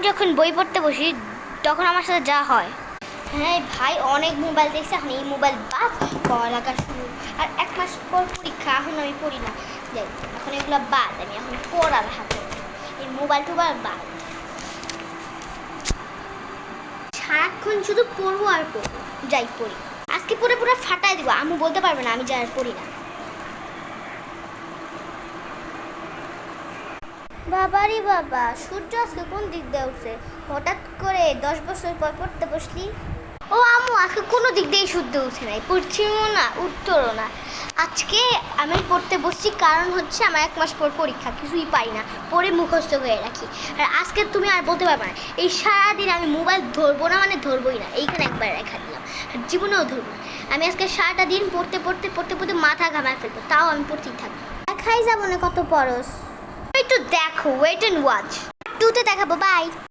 যখন বই পড়তে বসি তখন আমার সাথে যা হয়, হ্যাঁ ভাই অনেক মোবাইল দেখছি, এখন এই মোবাইল বাদ, পড়ালেখা শুরু। আর 1 মাস পর পরীক্ষা, এখন আমি পড়ি না, যাই এখন এগুলো বাদ, আমি এখন পড়ালেখা করি, এই মোবাইল টোবাইল বাদ। সারাক্ষণ শুধু পড়বো আর পড়বো, যাই পড়ি, আজকে পড়ে পুরো ফাটাই দিব, আম্মু বলতে পারবে না আমি যা পড়ি না। বাবারি বাবা, সূর্য আজকে কোন দিক দিয়ে উঠছে, হঠাৎ করে 10 বছর পর পড়তে বসলি? ও আম্মু, আজকে কোনো দিক দিয়েই সূর্য উঠছে নাই, পড়ছিও না উঠতোরও না। আজকে আমি পড়তে বসছি কারণ হচ্ছে আমার 1 মাস পর পরীক্ষা, কিছুই পাই না, পড়ে মুখস্থ হয়ে রাখি। আর আজকে তুমি আর বলতে পারবে না এই সারাদিন আমি মোবাইল ধরবো না, মানে ধরবোই না, এইখানে একবার রেখা দিলাম, আর জীবনেও ধরবো না। আমি আজকে সারাটা দিন পড়তে পড়তে পড়তে পড়তে মাথা ঘামায় ফেলবো, তাও আমি পড়তেই থাকবো। দেখাই যাবো না কত পরশ, একটু দেখো, ওয়েট অ্যান্ড ওয়াচ, 2তে দেখাবো, বাই।